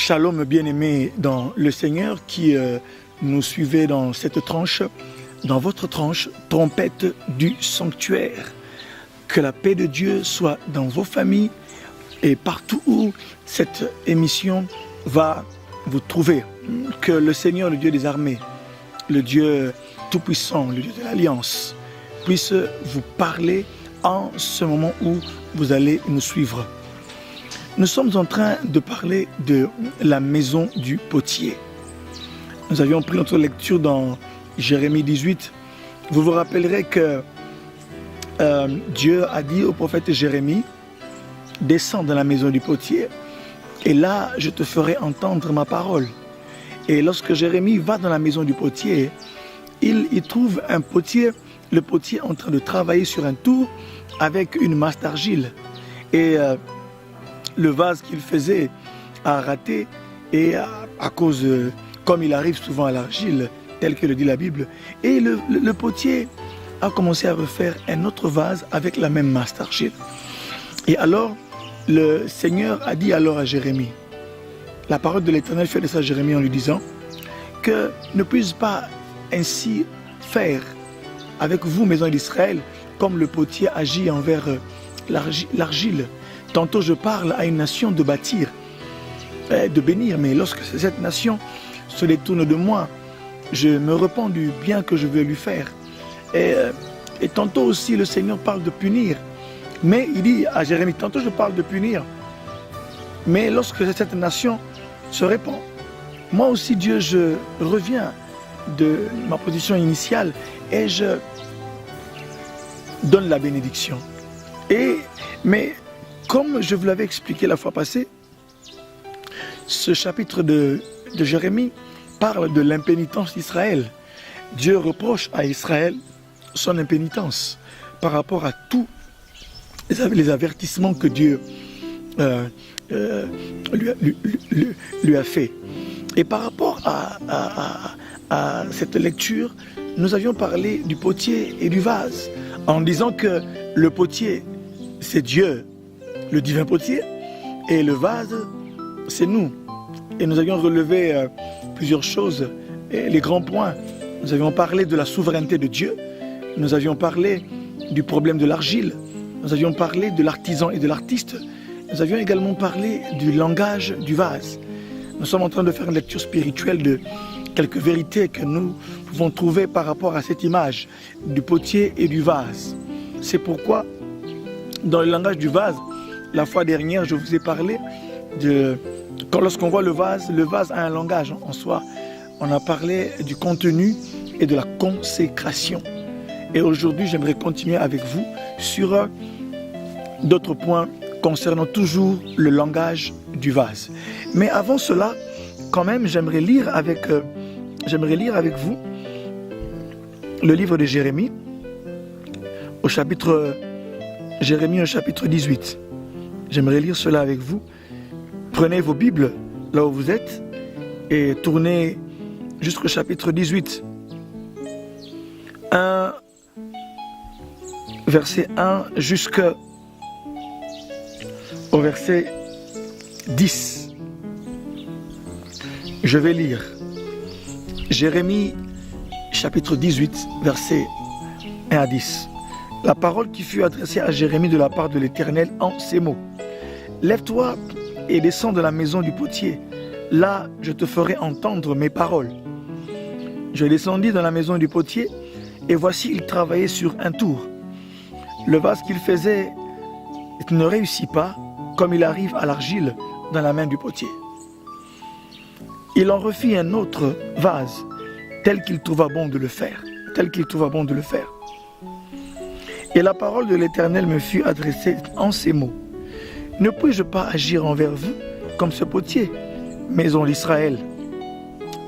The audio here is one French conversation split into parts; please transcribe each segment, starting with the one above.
Shalom bien-aimés dans le Seigneur qui nous suivez dans cette tranche, dans votre tranche, trompette du sanctuaire. Que la paix de Dieu soit dans vos familles et partout où cette émission va vous trouver. Que le Seigneur, le Dieu des armées, le Dieu tout-puissant, le Dieu de l'Alliance, puisse vous parler en ce moment où vous allez nous suivre. Nous sommes en train de parler de la maison du potier. Nous avions pris notre lecture dans Jérémie 18. Vous vous rappellerez que Dieu a dit au prophète Jérémie, « Descends dans la maison du potier, et là je te ferai entendre ma parole. » Et lorsque Jérémie va dans la maison du potier, il y trouve un potier, le potier en train de travailler sur un tour avec une masse d'argile. Et le vase qu'il faisait a raté et à cause, comme il arrive souvent à l'argile, tel que le dit la Bible, et le potier a commencé à refaire un autre vase avec la même masse d'argile. Et alors, le Seigneur a dit alors à Jérémie, la parole de l'Éternel fait de ça à Jérémie en lui disant, que ne puisse pas ainsi faire avec vous, maison d'Israël, comme le potier agit envers l'argile. Tantôt je parle à une nation de bâtir, de bénir, mais lorsque cette nation se détourne de moi, je me repens du bien que je veux lui faire. Et tantôt aussi le Seigneur parle de punir, mais il dit à Jérémie, tantôt je parle de punir, mais lorsque cette nation se répand, moi aussi Dieu, je reviens de ma position initiale et je donne la bénédiction. Mais comme je vous l'avais expliqué la fois passée, ce chapitre de Jérémie parle de l'impénitence d'Israël. Dieu reproche à Israël son impénitence par rapport à tous les avertissements que Dieu lui a fait. Et par rapport à cette lecture, nous avions parlé du potier et du vase, en disant que le potier, c'est Dieu, le divin potier, et le vase, c'est nous. Et nous avions relevé plusieurs choses, et les grands points. Nous avions parlé de la souveraineté de Dieu, nous avions parlé du problème de l'argile, nous avions parlé de l'artisan et de l'artiste, nous avions également parlé du langage du vase. Nous sommes en train de faire une lecture spirituelle de quelques vérités que nous pouvons trouver par rapport à cette image du potier et du vase. C'est pourquoi, dans le langage du vase, la fois dernière, je vous ai parlé de... Lorsqu'on voit le vase a un langage en soi. On a parlé du contenu et de la consécration. Et aujourd'hui, j'aimerais continuer avec vous sur d'autres points concernant toujours le langage du vase. Mais avant cela, quand même, j'aimerais lire avec vous le livre de Jérémie, Jérémie au chapitre 18. J'aimerais lire cela avec vous. Prenez vos Bibles là où vous êtes et tournez jusqu'au chapitre 18. Verset 1 jusqu'au verset 10. Je vais lire Jérémie chapitre 18, versets 1 à 10. La parole qui fut adressée à Jérémie de la part de l'Éternel en ces mots. Lève-toi et descends de la maison du potier. Là, je te ferai entendre mes paroles. Je descendis dans la maison du potier, et voici, il travaillait sur un tour. Le vase qu'il faisait ne réussit pas, comme il arrive à l'argile dans la main du potier. Il en refit un autre vase, tel qu'il trouva bon de le faire. Et la parole de l'Éternel me fut adressée en ces mots. Ne puis-je pas agir envers vous comme ce potier, maison d'Israël,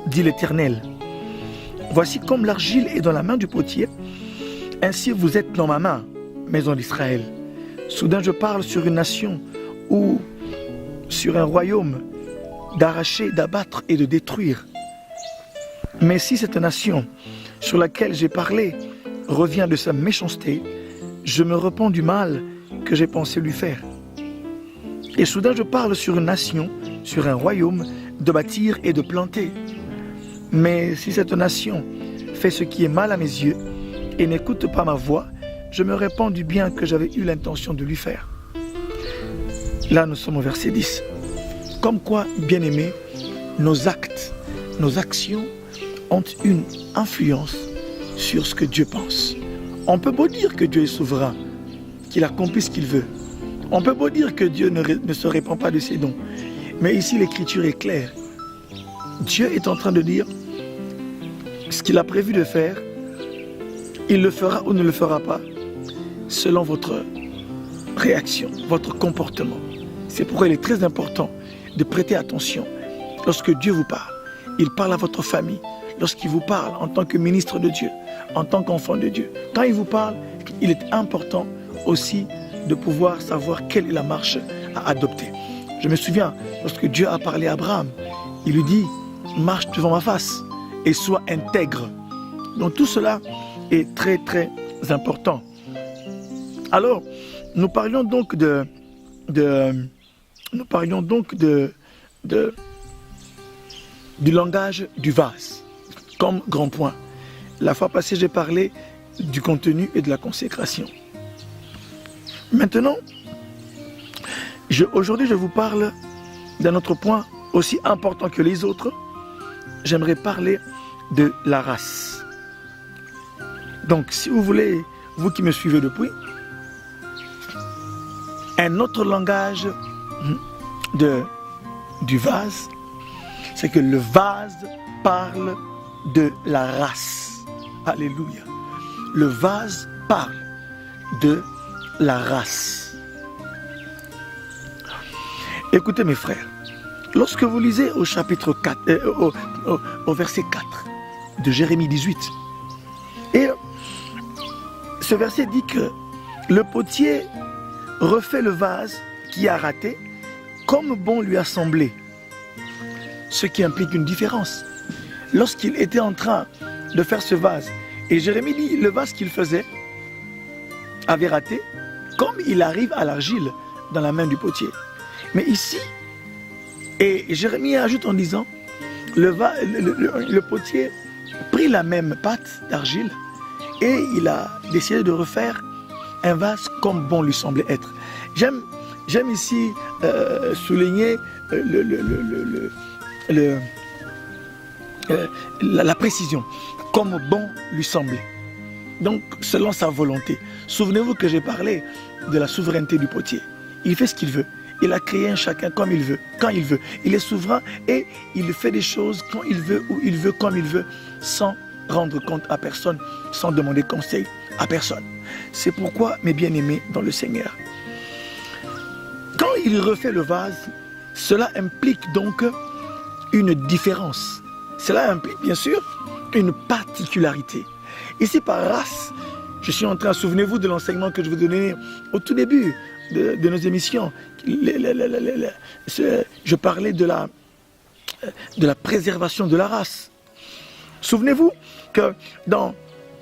dit l'Éternel. Voici comme l'argile est dans la main du potier, ainsi vous êtes dans ma main, maison d'Israël. Soudain je parle sur une nation ou sur un royaume d'arracher, d'abattre et de détruire. Mais si cette nation sur laquelle j'ai parlé revient de sa méchanceté, je me repens du mal que j'ai pensé lui faire. Et soudain je parle sur une nation, sur un royaume, de bâtir et de planter. Mais si cette nation fait ce qui est mal à mes yeux et n'écoute pas ma voix, je me répands du bien que j'avais eu l'intention de lui faire. Là, nous sommes au verset 10. Comme quoi, bien-aimés, nos actes, nos actions ont une influence sur ce que Dieu pense. On peut beau dire que Dieu est souverain, qu'il accomplit ce qu'il veut. On peut beau dire que Dieu ne se répand pas de ses dons. Mais ici, l'écriture est claire. Dieu est en train de dire ce qu'il a prévu de faire, il le fera ou ne le fera pas, selon votre réaction, votre comportement. C'est pourquoi il est très important de prêter attention lorsque Dieu vous parle. Il parle à votre famille, lorsqu'il vous parle en tant que ministre de Dieu, en tant qu'enfant de Dieu. Quand il vous parle, il est important aussi de pouvoir savoir quelle est la marche à adopter. Je me souviens, lorsque Dieu a parlé à Abraham, il lui dit, marche devant ma face et sois intègre. Donc tout cela est très très important. Alors, nous parlions donc du langage du vase comme grand point. La fois passée, j'ai parlé du contenu et de la consécration. Maintenant, aujourd'hui, je vous parle d'un autre point aussi important que les autres. J'aimerais parler de la race. Donc, si vous voulez, vous qui me suivez depuis, un autre langage du vase, c'est que le vase parle de la race. Alléluia. Le vase parle de la race. Écoutez mes frères, lorsque vous lisez au chapitre 4, au verset 4 de Jérémie 18, et ce verset dit que le potier refait le vase qui a raté comme bon lui a semblé. Ce qui implique une différence. Lorsqu'il était en train de faire ce vase, et Jérémie dit le vase qu'il faisait avait raté, comme il arrive à l'argile dans la main du potier. Mais ici, et Jérémie ajoute en disant, le potier prit la même pâte d'argile et il a décidé de refaire un vase comme bon lui semblait être. J'aime ici souligner la précision, comme bon lui semblait. Donc, selon sa volonté. Souvenez-vous que j'ai parlé de la souveraineté du potier. Il fait ce qu'il veut. Il a créé un chacun comme il veut, quand il veut. Il est souverain et il fait des choses quand il veut, où il veut, comme il veut, sans rendre compte à personne, sans demander conseil à personne. C'est pourquoi, mes bien-aimés dans le Seigneur, quand il refait le vase, cela implique donc une différence. Cela implique bien sûr une particularité. Ici par race, je suis en train, souvenez-vous de l'enseignement que je vous donnais au tout début de nos émissions. Je parlais de la préservation de la race. Souvenez-vous que dans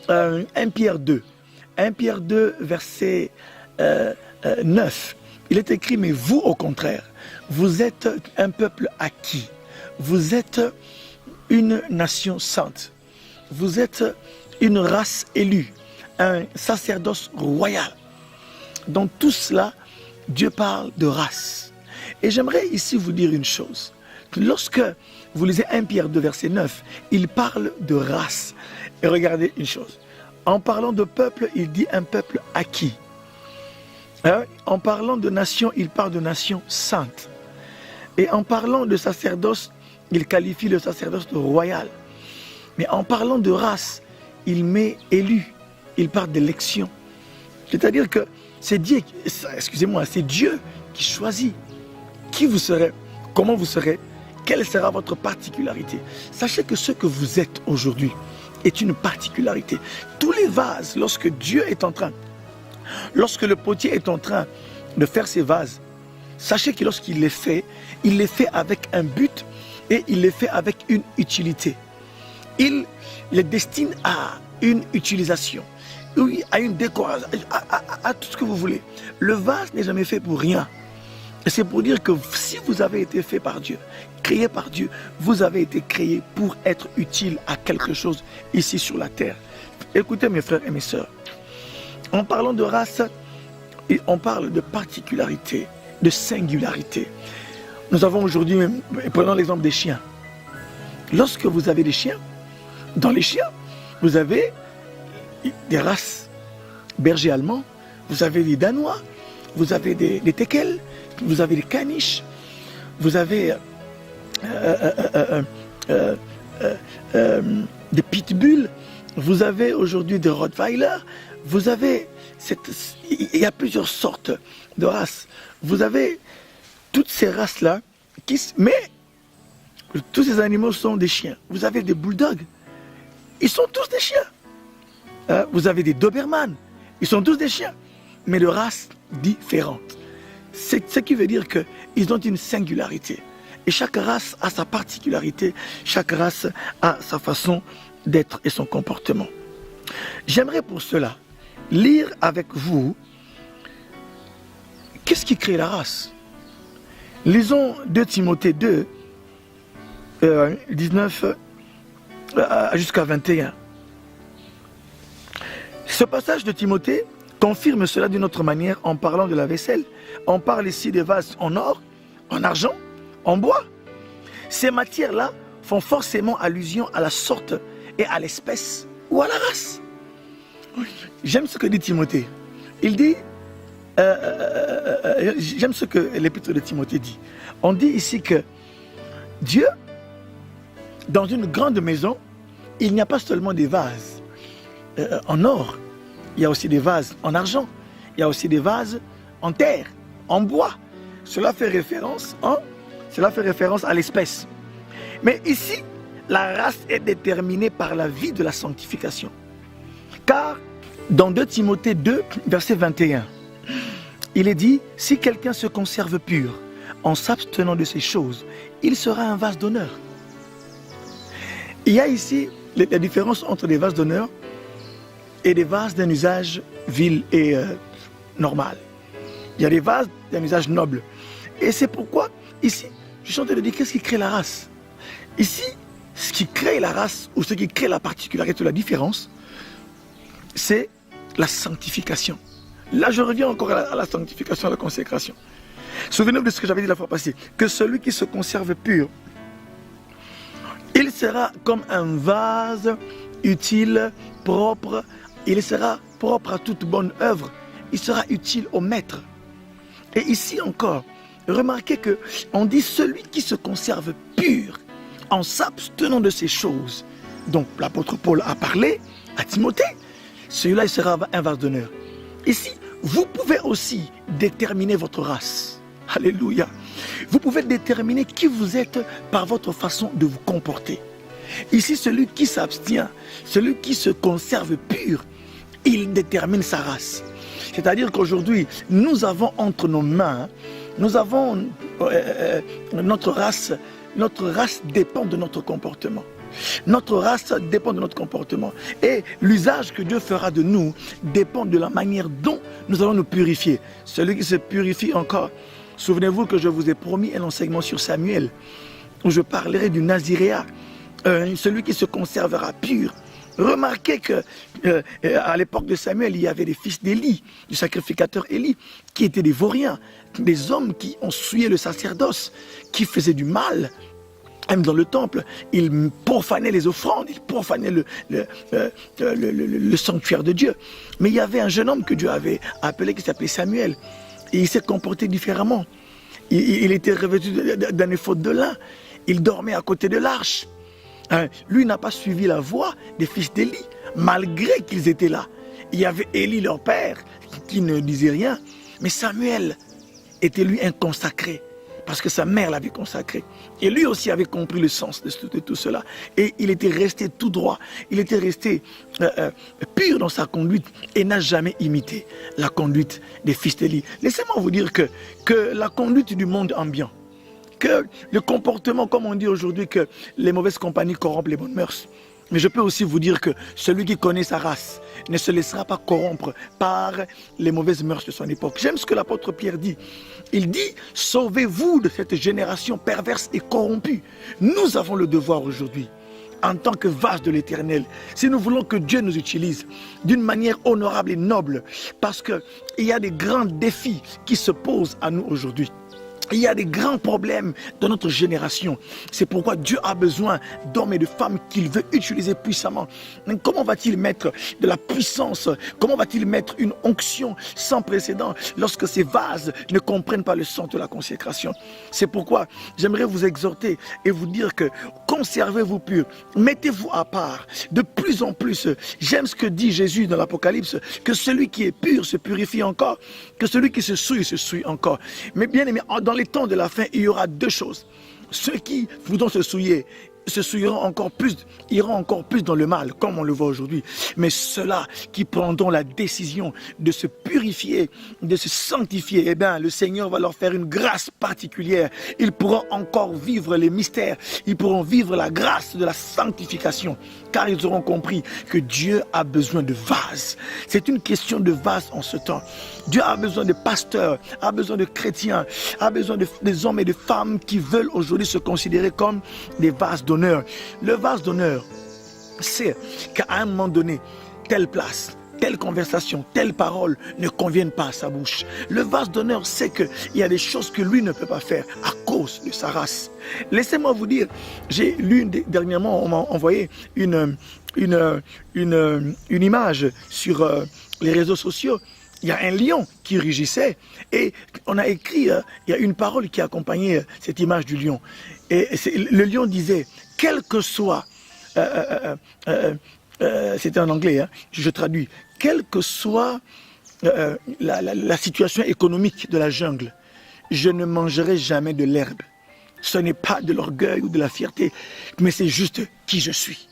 1 Pierre 2, verset 9, il est écrit, mais vous au contraire, vous êtes un peuple acquis, vous êtes une nation sainte, vous êtes une race élue, un sacerdoce royal. Dans tout cela, Dieu parle de race. Et j'aimerais ici vous dire une chose. Lorsque vous lisez 1 Pierre 2, verset 9, il parle de race. Et regardez une chose. En parlant de peuple, il dit un peuple acquis. En parlant de nation, il parle de nation sainte. Et en parlant de sacerdoce, il qualifie le sacerdoce de royal. Mais en parlant de race, il met élu. Il parle d'élection. C'est-à-dire que c'est Dieu, c'est Dieu qui choisit qui vous serez, comment vous serez, quelle sera votre particularité. Sachez que ce que vous êtes aujourd'hui est une particularité. Tous les vases, lorsque le potier est en train de faire ses vases, sachez que lorsqu'il les fait avec un but et il les fait avec une utilité. Il les destine à une utilisation, à une décoration, à tout ce que vous voulez. Le vase n'est jamais fait pour rien. Et c'est pour dire que si vous avez été fait par Dieu, créé par Dieu. Vous avez été créé pour être utile à quelque chose ici sur la terre. Écoutez mes frères et mes sœurs, en parlant de race, on parle de particularité, de singularité. Nous avons aujourd'hui, prenons l'exemple des chiens. Lorsque vous avez des chiens, dans les chiens, vous avez des races bergers allemands, vous avez des danois, vous avez des teckels, vous avez des caniches, vous avez des pitbulls, vous avez aujourd'hui des rottweilers, vous avez il y a plusieurs sortes de races. Vous avez toutes ces races-là, mais tous ces animaux sont des chiens. Vous avez des bulldogs, ils sont tous des chiens. Vous avez des dobermans, ils sont tous des chiens, mais de races différentes. C'est ce qui veut dire qu'ils ont une singularité. Et chaque race a sa particularité, chaque race a sa façon d'être et son comportement. J'aimerais pour cela lire avec vous qu'est-ce qui crée la race. Lisons 2 Timothée 2, 19 jusqu'à 21. Ce passage de Timothée confirme cela d'une autre manière en parlant de la vaisselle. On parle ici des vases en or, en argent, en bois. Ces matières-là font forcément allusion à la sorte et à l'espèce ou à la race. J'aime ce que dit Timothée. Il dit, j'aime ce que l'épître de Timothée dit. On dit ici que Dieu, dans une grande maison, il n'y a pas seulement des vases en or, il y a aussi des vases en argent, il y a aussi des vases en terre, en bois. Cela fait référence à l'espèce. Mais ici, la race est déterminée par la vie de la sanctification. Car dans 2 Timothée 2, verset 21, il est dit, si quelqu'un se conserve pur en s'abstenant de ces choses, il sera un vase d'honneur. Il y a ici la différence entre des vases d'honneur et des vases d'un usage vil et normal. Il y a des vases d'un usage noble. Et c'est pourquoi, ici, je suis en train de dire qu'est-ce qui crée la race. Ici, ce qui crée la race, ou ce qui crée la particularité, la différence, c'est la sanctification. Là, je reviens encore à la sanctification, à la consécration. Souvenez-vous de ce que j'avais dit la fois passée, que celui qui se conserve pur, il sera comme un vase utile, propre, il sera propre à toute bonne œuvre, il sera utile au maître. Et ici encore, remarquez qu'on dit celui qui se conserve pur en s'abstenant de ces choses. Donc l'apôtre Paul a parlé à Timothée, celui-là il sera un vase d'honneur. Ici, vous pouvez aussi déterminer votre race. Alléluia. Vous pouvez déterminer qui vous êtes par votre façon de vous comporter. Ici, celui qui s'abstient, celui qui se conserve pur, il détermine sa race. C'est-à-dire qu'aujourd'hui, nous avons entre nos mains, nous avons notre race dépend de notre comportement. Notre race dépend de notre comportement. Et l'usage que Dieu fera de nous dépend de la manière dont nous allons nous purifier. Celui qui se purifie encore. Souvenez-vous que je vous ai promis un enseignement sur Samuel, où je parlerai du Naziréat, celui qui se conservera pur. Remarquez qu'à l'époque de Samuel, il y avait des fils d'Élie, du sacrificateur Élie, qui étaient des vauriens, des hommes qui ont souillé le sacerdoce, qui faisaient du mal. Même dans le temple, ils profanaient les offrandes, ils profanaient le sanctuaire de Dieu. Mais il y avait un jeune homme que Dieu avait appelé, qui s'appelait Samuel. Et il s'est comporté différemment. Il était revêtu d'un éphod de lin. Il dormait à côté de l'arche. Lui n'a pas suivi la voie des fils d'Élie, malgré qu'ils étaient là. Il y avait Élie, leur père, qui ne disait rien. Mais Samuel était lui un consacré, parce que sa mère l'avait consacré. Et lui aussi avait compris le sens de tout cela. Et il était resté tout droit. Il était resté pur dans sa conduite et n'a jamais imité la conduite des fils d'Élie. Laissez-moi vous dire que la conduite du monde ambiant, que le comportement, comme on dit aujourd'hui, que les mauvaises compagnies corrompent les bonnes mœurs. Mais je peux aussi vous dire que celui qui connaît sa race ne se laissera pas corrompre par les mauvaises mœurs de son époque. J'aime ce que l'apôtre Pierre dit. Il dit, sauvez-vous de cette génération perverse et corrompue. Nous avons le devoir aujourd'hui, en tant que vaches de l'Éternel, si nous voulons que Dieu nous utilise d'une manière honorable et noble, parce qu'il y a des grands défis qui se posent à nous aujourd'hui. Il y a des grands problèmes dans notre génération. C'est pourquoi Dieu a besoin d'hommes et de femmes qu'il veut utiliser puissamment. Mais comment va-t-il mettre de la puissance? Comment va-t-il mettre une onction sans précédent lorsque ces vases ne comprennent pas le sens de la consécration? C'est pourquoi j'aimerais vous exhorter et vous dire que conservez-vous purs, mettez-vous à part de plus en plus. J'aime ce que dit Jésus dans l'Apocalypse, que celui qui est pur se purifie encore, que celui qui se souille encore. Mais bien aimé, dans les temps de la fin, il y aura deux choses. Ceux qui voudront se souilleront encore plus, iront encore plus dans le mal, comme on le voit aujourd'hui. Mais ceux-là qui prendront la décision de se purifier, de se sanctifier, eh bien, le Seigneur va leur faire une grâce particulière. Ils pourront encore vivre les mystères, ils pourront vivre la grâce de la sanctification, car ils auront compris que Dieu a besoin de vases. C'est une question de vases en ce temps. Dieu a besoin de pasteurs, a besoin de chrétiens, a besoin des hommes et de femmes qui veulent aujourd'hui se considérer comme des vases d'honneur. Le vase d'honneur, c'est qu'à un moment donné, telle place, telle conversation, telle parole ne conviennent pas à sa bouche. Le vase d'honneur sait qu'il y a des choses que lui ne peut pas faire à cause de sa race. Laissez-moi vous dire, j'ai lu dernièrement, on m'a envoyé une image sur les réseaux sociaux. Il y a un lion qui rugissait et on a écrit, il y a une parole qui accompagnait cette image du lion. Et le lion disait, quel que soit, c'était en anglais, hein, je traduis, quelle que soit la situation économique de la jungle, je ne mangerai jamais de l'herbe. Ce n'est pas de l'orgueil ou de la fierté, mais c'est juste qui je suis.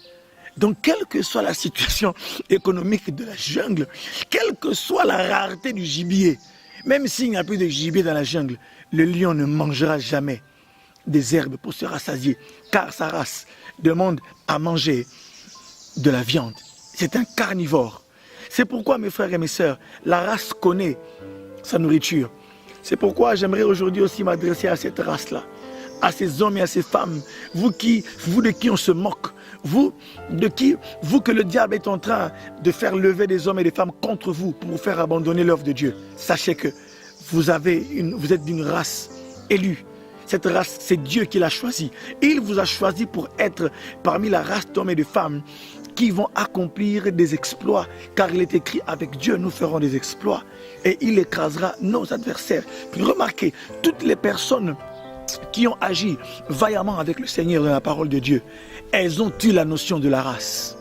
Donc, quelle que soit la situation économique de la jungle, quelle que soit la rareté du gibier, même s'il n'y a plus de gibier dans la jungle, le lion ne mangera jamais des herbes pour se rassasier, car sa race demande à manger de la viande. C'est un carnivore. C'est pourquoi, mes frères et mes sœurs, la race connaît sa nourriture. C'est pourquoi j'aimerais aujourd'hui aussi m'adresser à cette race-là, à ces hommes et à ces femmes, vous de qui on se moque, vous que le diable est en train de faire lever des hommes et des femmes contre vous pour vous faire abandonner l'œuvre de Dieu. Sachez que vous êtes d'une race élue. Cette race, c'est Dieu qui l'a choisie. Il vous a choisi pour être parmi la race d'hommes et de femmes qui vont accomplir des exploits. Car il est écrit, avec Dieu, nous ferons des exploits. Et il écrasera nos adversaires. Puis remarquez, toutes les personnes qui ont agi vaillamment avec le Seigneur dans la parole de Dieu, elles ont eu la notion de la race.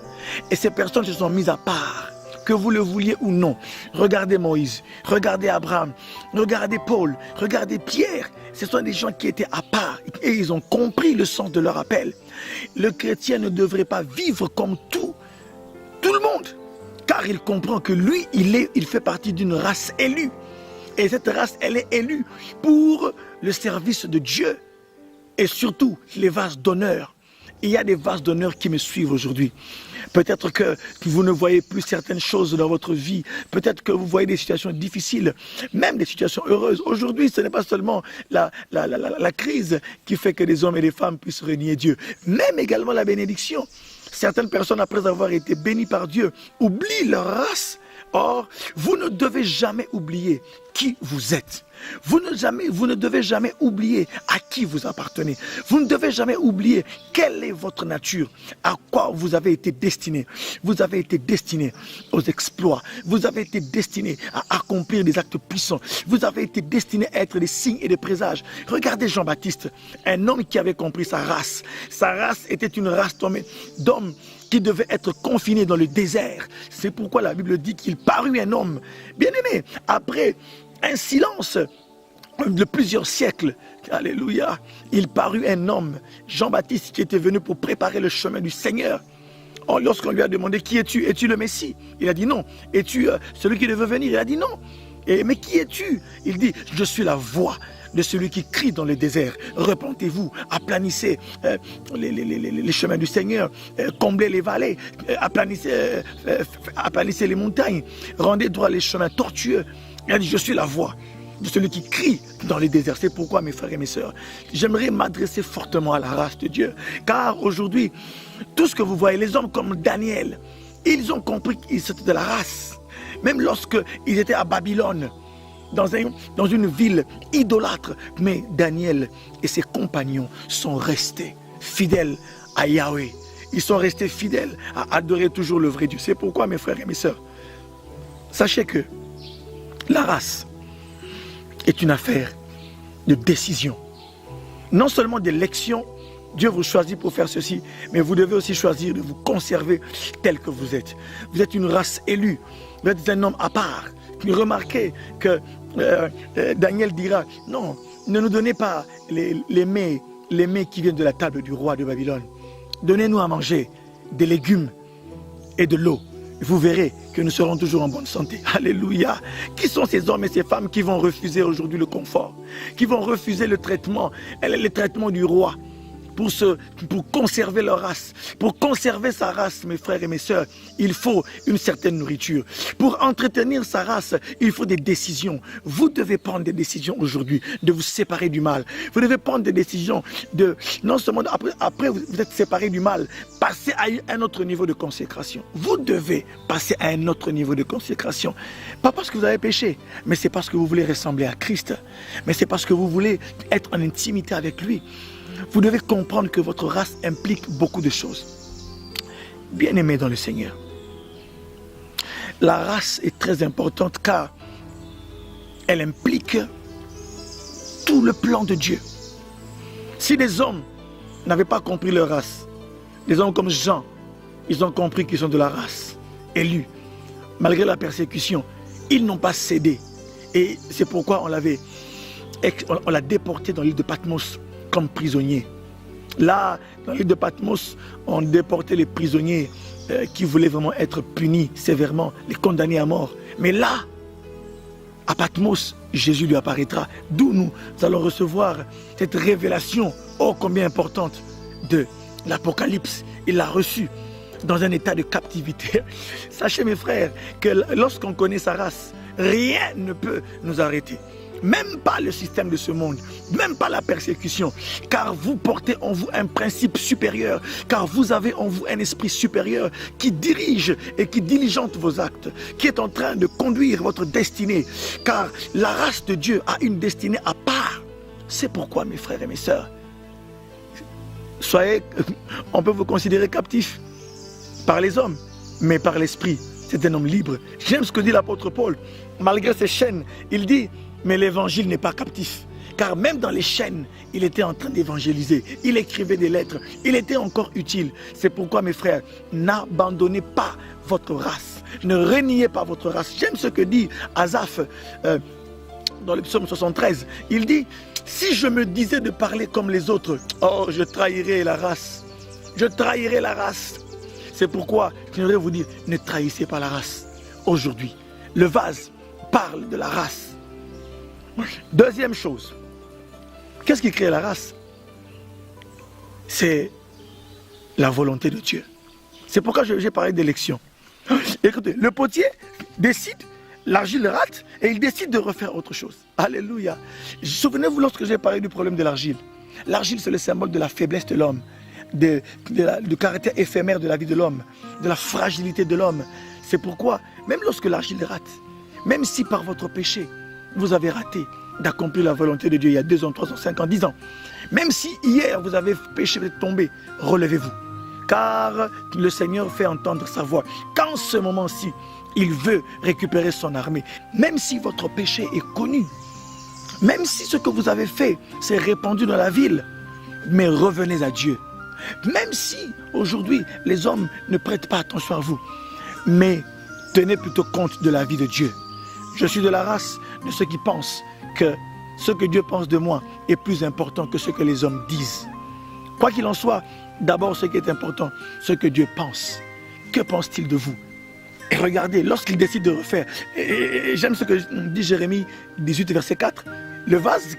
Et ces personnes se sont mises à part, que vous le vouliez ou non. Regardez Moïse, regardez Abraham, regardez Paul, regardez Pierre. Ce sont des gens qui étaient à part et ils ont compris le sens de leur appel. Le chrétien ne devrait pas vivre comme tout le monde, car il comprend que lui, il fait partie d'une race élue. Et cette race, elle est élue pour le service de Dieu. Et surtout, les vases d'honneur. Il y a des vases d'honneur qui me suivent aujourd'hui. Peut-être que vous ne voyez plus certaines choses dans votre vie. Peut-être que vous voyez des situations difficiles, même des situations heureuses. Aujourd'hui, ce n'est pas seulement la crise qui fait que des hommes et des femmes puissent renier Dieu. Même également la bénédiction. Certaines personnes, après avoir été bénies par Dieu, oublient leur race. Or, vous ne devez jamais oublier qui vous êtes. Vous ne devez jamais oublier à qui vous appartenez. Vous ne devez jamais oublier quelle est votre nature, à quoi vous avez été destiné. Vous avez été destiné aux exploits. Vous avez été destiné à accomplir des actes puissants. Vous avez été destiné à être des signes et des présages. Regardez Jean-Baptiste, un homme qui avait compris sa race. Sa race était une race d'hommes qui devait être confiné dans le désert. C'est pourquoi la Bible dit qu'il parut un homme. Bien aimé, après un silence de plusieurs siècles, alléluia, il parut un homme, Jean-Baptiste, qui était venu pour préparer le chemin du Seigneur. Or, lorsqu'on lui a demandé qui es-tu le Messie, il a dit non. Es-tu celui qui devait venir? Il a dit non. Mais qui es-tu? Il dit, je suis la voix de celui qui crie dans le désert. Repentez-vous, aplanissez les chemins du Seigneur, comblez les vallées, aplanissez les montagnes, rendez droit les chemins tortueux. Il a dit, je suis la voix de celui qui crie dans les déserts. C'est pourquoi, mes frères et mes sœurs, j'aimerais m'adresser fortement à la race de Dieu. Car aujourd'hui, tout ce que vous voyez, les hommes comme Daniel, ils ont compris qu'ils étaient de la race. Même lorsqu'ils étaient à Babylone, dans une ville idolâtre. Mais Daniel et ses compagnons sont restés fidèles à Yahweh. Ils sont restés fidèles à adorer toujours le vrai Dieu. C'est pourquoi, mes frères et mes sœurs, sachez que la race est une affaire de décision. Non seulement d'élection, Dieu vous choisit pour faire ceci, mais vous devez aussi choisir de vous conserver tel que vous êtes. Vous êtes une race élue, vous êtes un homme à part. Remarquez que Daniel dira, non, ne nous donnez pas les mets qui viennent de la table du roi de Babylone. Donnez-nous à manger des légumes et de l'eau. Vous verrez que nous serons toujours en bonne santé. Alléluia. Qui sont ces hommes et ces femmes qui vont refuser aujourd'hui le confort, qui vont refuser le traitement du roi pour conserver leur race, pour conserver sa race, mes frères et mes sœurs, il faut une certaine nourriture. Pour entretenir sa race, il faut des décisions. Vous devez prendre des décisions aujourd'hui de vous séparer du mal. Vous devez prendre des décisions non seulement après vous êtes séparé du mal, passer à un autre niveau de consécration. Vous devez passer à un autre niveau de consécration. Pas parce que vous avez péché, mais c'est parce que vous voulez ressembler à Christ. Mais c'est parce que vous voulez être en intimité avec lui. Vous devez comprendre que votre race implique beaucoup de choses. Bien-aimés dans le Seigneur, la race est très importante car elle implique tout le plan de Dieu. Si les hommes n'avaient pas compris leur race, des hommes comme Jean, ils ont compris qu'ils sont de la race élue. Malgré la persécution, ils n'ont pas cédé. Et c'est pourquoi on l'a déporté dans l'île de Patmos comme prisonnier. Là, dans l'île de Patmos, on déportait les prisonniers qui voulaient vraiment être punis sévèrement, les condamnés à mort. Mais là, à Patmos, Jésus lui apparaîtra. D'où nous allons recevoir cette révélation, oh combien importante, de l'Apocalypse. Il l'a reçu dans un état de captivité. Sachez mes frères, que lorsqu'on connaît sa race, rien ne peut nous arrêter. Même pas le système de ce monde, même pas la persécution, car vous portez en vous un principe supérieur, car vous avez en vous un esprit supérieur qui dirige et qui diligente vos actes, qui est en train de conduire votre destinée, car la race de Dieu a une destinée à part. C'est pourquoi, mes frères et mes sœurs, on peut vous considérer captif par les hommes, mais par l'esprit, c'est un homme libre. J'aime ce que dit l'apôtre Paul, malgré ses chaînes, il dit, mais l'évangile n'est pas captif. Car même dans les chaînes, il était en train d'évangéliser. Il écrivait des lettres. Il était encore utile. C'est pourquoi, mes frères, n'abandonnez pas votre race. Ne reniez pas votre race. J'aime ce que dit Asaph dans le psaume 73. Il dit, si je me disais de parler comme les autres, oh, je trahirais la race. Je trahirais la race. C'est pourquoi j'aimerais vous dire, ne trahissez pas la race. Aujourd'hui, le vase parle de la race. Deuxième chose, qu'est-ce qui crée la race? C'est la volonté de Dieu. C'est pourquoi j'ai parlé d'élection. Écoutez, le potier décide, l'argile rate et il décide de refaire autre chose. Alléluia. Souvenez-vous lorsque j'ai parlé du problème de l'argile. L'argile, c'est le symbole de la faiblesse de l'homme, du caractère éphémère de la vie de l'homme, de la fragilité de l'homme. C'est pourquoi, même lorsque l'argile rate, même si par votre péché, vous avez raté d'accomplir la volonté de Dieu il y a 2 ans, 3 ans, 5 ans, 10 ans. Même si hier vous avez péché de tomber, relevez-vous. Car le Seigneur fait entendre sa voix. Qu'en ce moment-ci, il veut récupérer son armée. Même si votre péché est connu, même si ce que vous avez fait s'est répandu dans la ville, mais revenez à Dieu. Même si aujourd'hui les hommes ne prêtent pas attention à vous, mais tenez plutôt compte de la vie de Dieu. Je suis de la race de ceux qui pensent que ce que Dieu pense de moi est plus important que ce que les hommes disent. Quoi qu'il en soit, d'abord ce qui est important, ce que Dieu pense. Que pense-t-il de vous? Et regardez, lorsqu'il décide de refaire, et j'aime ce que dit Jérémie 18, verset 4, le vase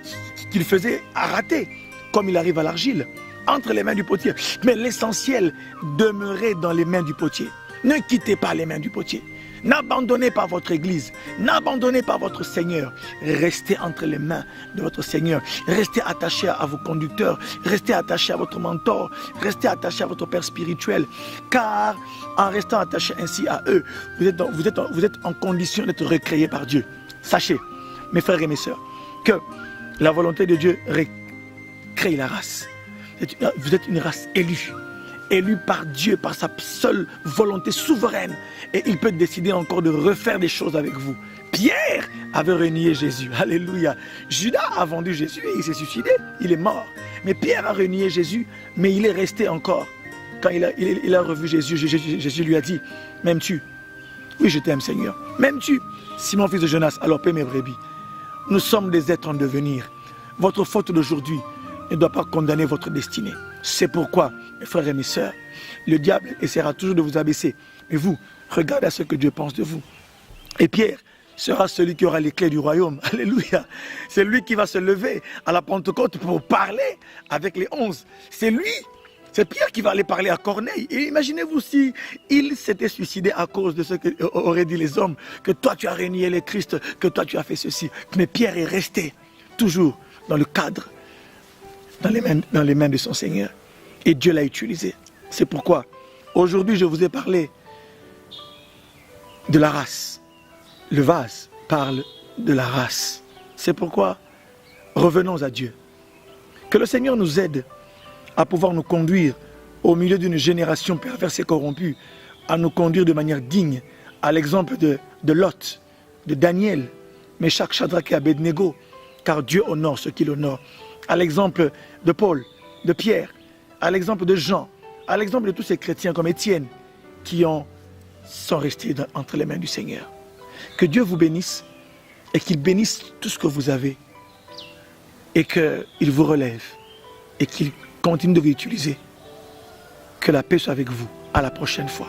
qu'il faisait a raté, comme il arrive à l'argile, entre les mains du potier. Mais l'essentiel, demeurait dans les mains du potier. Ne quittez pas les mains du potier. N'abandonnez pas votre église. N'abandonnez pas votre Seigneur. Restez entre les mains de votre Seigneur. Restez attachés à vos conducteurs. Restez attachés à votre mentor. Restez attachés à votre Père spirituel. Car en restant attachés ainsi à eux, vous êtes en condition d'être recréés par Dieu. Sachez, mes frères et mes sœurs, que la volonté de Dieu recrée la race. Vous êtes une race élue. Élu par Dieu, par sa seule volonté souveraine. Et il peut décider encore de refaire des choses avec vous. Pierre avait renié Jésus. Alléluia. Judas a vendu Jésus et il s'est suicidé. Il est mort. Mais Pierre a renié Jésus, mais il est resté encore. Quand il a revu Jésus, Jésus lui a dit, m'aimes-tu? Oui, je t'aime, Seigneur. M'aimes-tu? Simon, fils de Jonas, alors paie mes brebis. Nous sommes des êtres en devenir. Votre faute d'aujourd'hui ne doit pas condamner votre destinée. C'est pourquoi, mes frères et mes sœurs, le diable essaiera toujours de vous abaisser. Mais vous, regardez à ce que Dieu pense de vous. Et Pierre sera celui qui aura les clés du royaume. Alléluia. C'est lui qui va se lever à la Pentecôte pour parler avec les 11. C'est Pierre qui va aller parler à Corneille. Et imaginez-vous si il s'était suicidé à cause de ce qu'auraient dit les hommes, que toi tu as renié le Christ, que toi tu as fait ceci. Mais Pierre est resté toujours dans le cadre, dans les mains de son Seigneur. Et Dieu l'a utilisé. C'est pourquoi, aujourd'hui, je vous ai parlé de la race. Le vase parle de la race. C'est pourquoi, revenons à Dieu. Que le Seigneur nous aide à pouvoir nous conduire au milieu d'une génération perverse et corrompue, à nous conduire de manière digne, à l'exemple de Lot, de Daniel, Méchach, Shadrach et Abednego, car Dieu honore ceux qui l'honorent. À l'exemple de Paul, de Pierre, à l'exemple de Jean, à l'exemple de tous ces chrétiens comme Étienne, qui sont restés entre les mains du Seigneur. Que Dieu vous bénisse et qu'il bénisse tout ce que vous avez et qu'il vous relève et qu'il continue de vous utiliser. Que la paix soit avec vous. À la prochaine fois.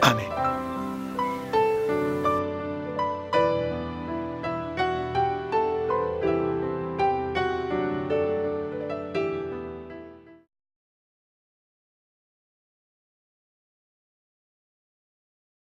Amen.